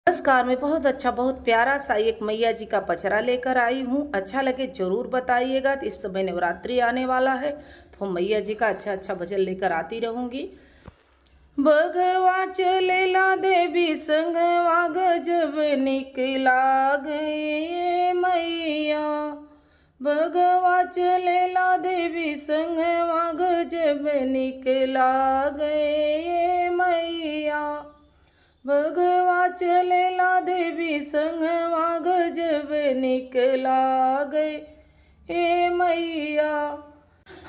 नमस्कार। मैं बहुत अच्छा बहुत प्यारा सा एक मैया जी का पचरा लेकर आई हूँ। अच्छा लगे जरूर बताइएगा। तो इस समय नवरात्रि आने वाला है तो मैया जी का अच्छा अच्छा भजन लेकर आती रहूँगी। बघवा चलेला देवी संगवा गजब निकला गए मैया। बघवा चलेला देवी संगवा गजब निकला गए मैया। बघवा चलेला देवी संगवा गजब निकला गए हे मैया।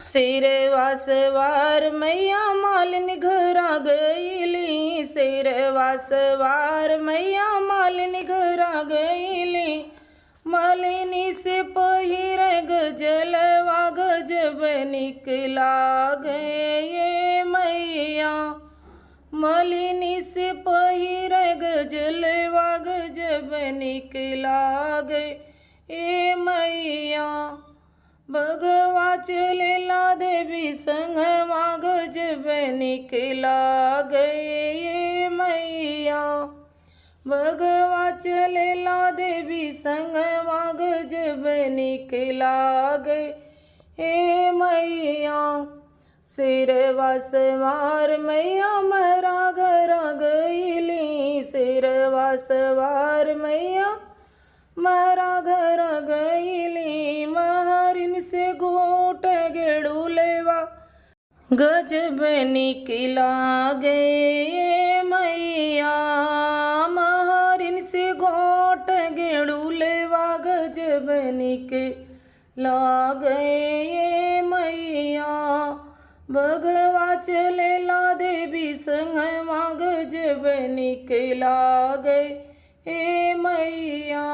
शेरवा सवार मैया मालिन घरा गईली। शेरवा सवार मैया मालिन घरा गईली। मालिनी से पहिर गजलवा गजब निकला गए मैया। मालिनी से पहिर गजलवा गजब निकला गए ए मैया। बघवा चलेला देवी संगवा गजब निकला गए ए मैया। बघवा चलेला देवी संगवा गजब निकला गए ए मैया। शेरवा सवार मैया मरा घरा गईली। शेरवा सवार मैया मरा घरा गईली। महारिन से घोट गेड़ुलेवा गजब निकला गए मैया। महारिन से घोट गेड़ुलेवा गजब निकला गए मैया। बघवा चलेला देवी संगवा गजब निकला गए ए मैया।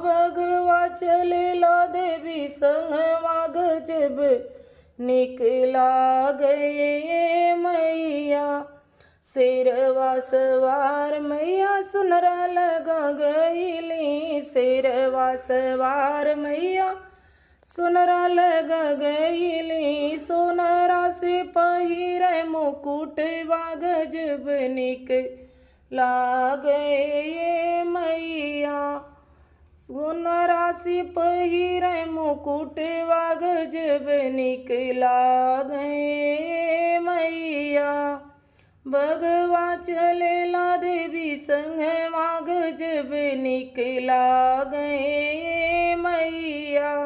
बघवा चलेला देवी संगवा गजब निकला गए ए मैया। शेरवा सवार मैया सुनरा लगा गईली। शेरवा सवार मैया सुनरा लगा गईली। सोनरा से पहिर मुकुटवा गजब निकला गए मैया। सोनरा से पहिर मुकुटवा गजब निकला गए मैया। बघवा चलेला देवी संगवा गजब निकला गए मैया।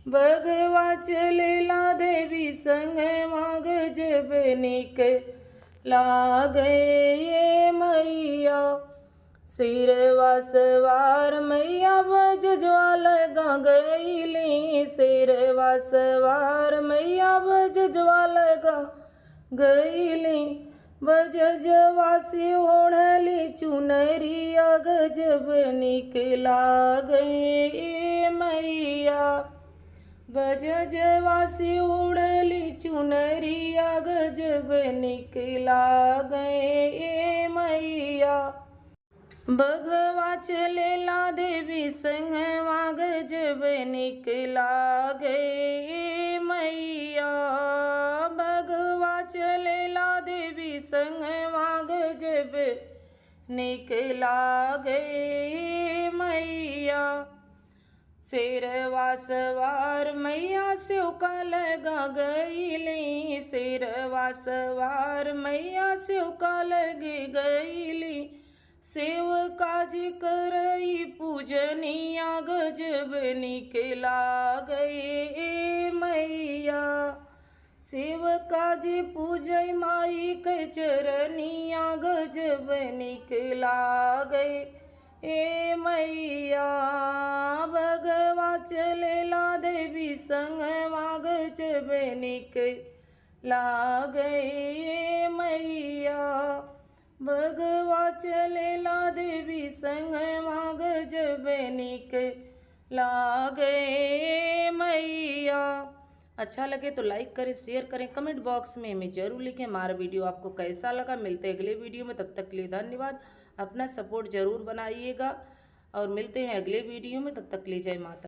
बघवा चलेला देवी संगवा गजब निकला गए मैया। शेरवा सवार मैया बजजवा लगा गईली। शेरवा सवार मैया बजजवा लगा गईली। बजजवा से ओढ़ली चुनरिया गजब निकला गए मैया। बजजवा से उड़ली चुनरिया गजब निकला गए ए मैया। बघवा चलेला देवी संगवा गजब निकला गए ए मैया। बघवा चलेला देवी संगवा गजब निकला गए मैया। शेरवा सवार मैया सेवका लगा गईली। शेरवा सवार मैया सेवका लगे गईली। सेवका जी करई पूजनिया गजब निकला गए ए मैया। सेवका जी पूजय माई के चरनिया गजब निकला गए ए मैया। बघवा चलेला देवी संगवा गजब निकला गए ए मैया। बघवा चलेला देवी संगवा गजब निकला गए मैया। अच्छा लगे तो लाइक करें, शेयर करें, कमेंट बॉक्स में हमें जरूर लिखें हमारा वीडियो आपको कैसा लगा। मिलते हैं अगले वीडियो में, तब तक के लिए धन्यवाद। अपना सपोर्ट जरूर बनाइएगा और मिलते हैं अगले वीडियो में। तब तक के लिए जय माता।